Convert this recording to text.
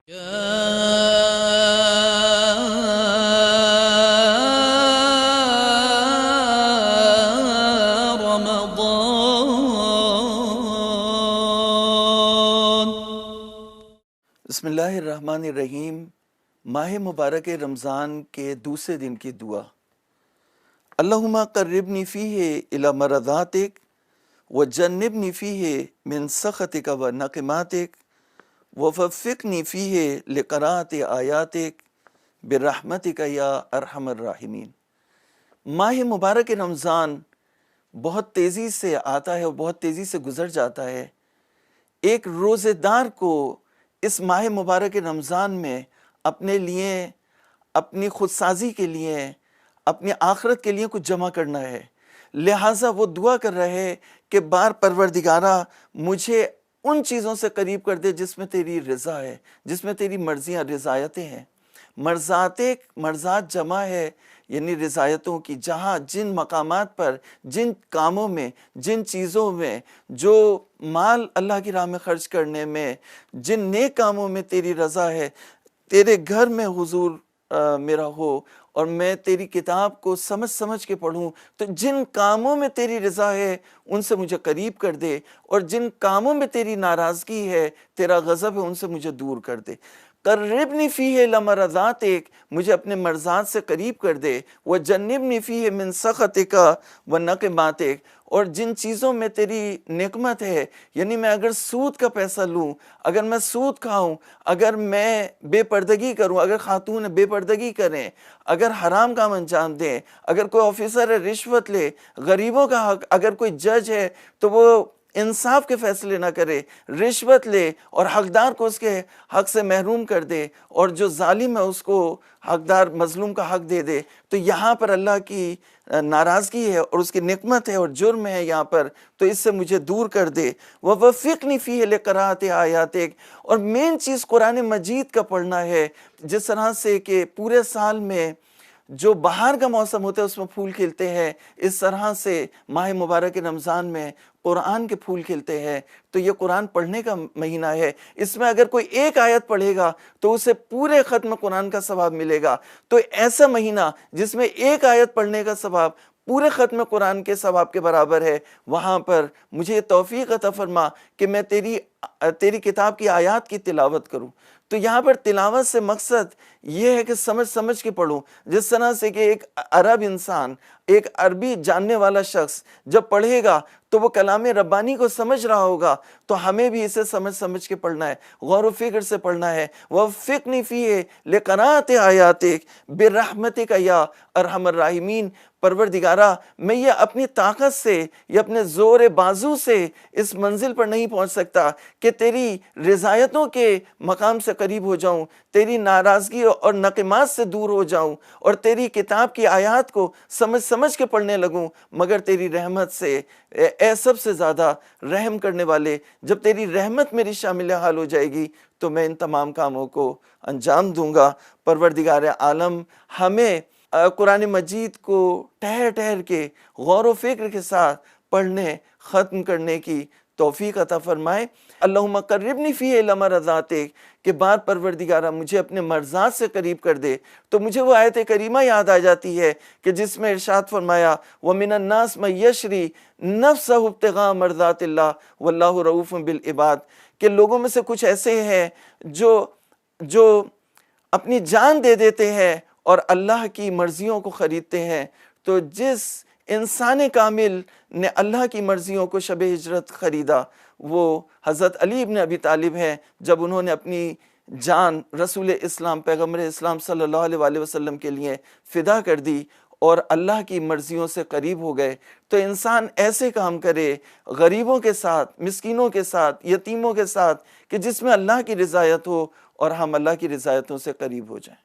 بسم اللہ الرحمن الرحیم۔ ماہ مبارک رمضان کے دوسرے دن کی دعا۔ اللہم قربنی فیہ الی مرضاتک وجنبنی فیہ من سخطک و نقماتک ووفقنی فیہ لقراءۃ آیاتک برحمتک یا ارحم الراحمین۔ ماہ مبارک رمضان بہت تیزی سے آتا ہے اور بہت تیزی سے گزر جاتا ہے۔ ایک روزے دار کو اس ماہ مبارک رمضان میں اپنے لیے، اپنی خودسازی کے لیے، اپنی آخرت کے لیے کچھ جمع کرنا ہے، لہٰذا وہ دعا کر رہے ہیں کہ بار پروردگارہ مجھے ان چیزوں سے قریب کر دے جس میں تیری رضا ہے، جس میں تیری مرضیاں رضایتیں ہیں۔ مرضات جمع ہے یعنی رضایتوں کی، جہاں جن مقامات پر، جن کاموں میں، جن چیزوں میں، جو مال اللہ کی راہ میں خرچ کرنے میں، جن نیک کاموں میں تیری رضا ہے، تیرے گھر میں حضور میرا ہو اور میں تیری کتاب کو سمجھ سمجھ کے پڑھوں، تو جن کاموں میں تیری رضا ہے ان سے مجھے قریب کر دے، اور جن کاموں میں تیری ناراضگی ہے، تیرا غضب ہے، ان سے مجھے دور کر دے۔ قربنی فیہ الی مرضاتک، مجھے اپنے مرضات سے قریب کر دے، وجنبنی فیہ من سخطک و نقماتک، اور جن چیزوں میں تیری نقمت ہے، یعنی میں اگر سود کا پیسہ لوں، اگر میں سود کھاؤں، اگر میں بے پردگی کروں، اگر خاتون بے پردگی کریں، اگر حرام کام انجام دیں، اگر کوئی آفیسر ہے رشوت لے، غریبوں کا حق، اگر کوئی جج ہے تو وہ انصاف کے فیصلے نہ کرے، رشوت لے اور حقدار کو اس کے حق سے محروم کر دے، اور جو ظالم ہے اس کو حقدار مظلوم کا حق دے دے، تو یہاں پر اللہ کی ناراضگی ہے اور اس کی نقمت ہے اور جرم ہے یہاں پر، تو اس سے مجھے دور کر دے۔ وَوَفِّقْنِي فِيهِ لِقِرَاءَةِ آیاتک، اور مین چیز قرآن مجید کا پڑھنا ہے، جس طرح سے کہ پورے سال میں جو بہار کا موسم ہوتا ہے اس میں پھول کھلتے ہیں، اس طرح سے ماہ مبارک رمضان میں قرآن کے پھول کھلتے ہیں۔ تو یہ قرآن پڑھنے کا مہینہ ہے، اس میں اگر کوئی ایک آیت پڑھے گا تو اسے پورے ختم قرآن کا ثواب ملے گا۔ تو ایسا مہینہ جس میں ایک آیت پڑھنے کا ثواب پورے ختم قرآن کے ثواب کے برابر ہے، وہاں پر مجھے توفیق عطا فرما کہ میں تیری کتاب کی آیات کی تلاوت کروں۔ تو یہاں پر تلاوت سے مقصد یہ ہے کہ سمجھ سمجھ کے پڑھوں، جس طرح سے کہ ایک عرب انسان، ایک عربی جاننے والا شخص جب پڑھے گا تو وہ کلام ربانی کو سمجھ رہا ہوگا، تو ہمیں بھی اسے سمجھ سمجھ کے پڑھنا ہے، غور و فکر سے پڑھنا ہے۔ وَوَفِّقْنِي فِيهِ لِقِرَاءَةِ آیَاتِکَ بِرَحْمَتِکَ یا ارحم الراحمین۔ پروردگارہ میں یہ اپنی طاقت سے، یہ اپنے زور بازو سے اس منزل پر نہیں پہنچ سکتا کہ تیری رضایتوں کے مقام سے قریب ہو جاؤں، تیری ناراضگی اور نقمات سے دور ہو جاؤں، اور تیری کتاب کی آیات کو سمجھ سمجھ کے پڑھنے لگوں، مگر تیری رحمت سے، اے سب سے زیادہ رحم کرنے والے، جب تیری رحمت میری شامل حال ہو جائے گی تو میں ان تمام کاموں کو انجام دوں گا۔ پروردگار عالم ہمیں قرآن مجید کو ٹھہر ٹھہر کے غور و فکر کے ساتھ پڑھنے، ختم کرنے کی توفیق عطا فرمائے۔ اللہم قربنی فیہ الی مرضاتک، کہ بار پروردگارہ مجھے اپنے مرضات سے قریب کر دے۔ تو مجھے وہ آیت کریمہ یاد آ جاتی ہے کہ جس میں ارشاد فرمایا وَمِنَ النَّاسِ مَن یشری نَفْسَهُ ابْتِغَاءَ مَرْضَاتِ اللَّهِ وَاللَّهُ رَءُوفٌ بِالْعِبَادِ، کہ لوگوں میں سے کچھ ایسے ہیں جو اپنی جان دے دیتے ہیں اور اللہ کی مرضیوں کو خریدتے ہیں۔ تو جس انسان کامل نے اللہ کی مرضیوں کو شب ہجرت خریدا وہ حضرت علی ابن ابی طالب ہیں، جب انہوں نے اپنی جان رسول اسلام، پیغمبر اسلام صلی اللہ علیہ وآلہ وسلم کے لیے فدا کر دی اور اللہ کی مرضیوں سے قریب ہو گئے۔ تو انسان ایسے کام کرے غریبوں کے ساتھ، مسکینوں کے ساتھ، یتیموں کے ساتھ، کہ جس میں اللہ کی رضایت ہو اور ہم اللہ کی رضایتوں سے قریب ہو جائیں۔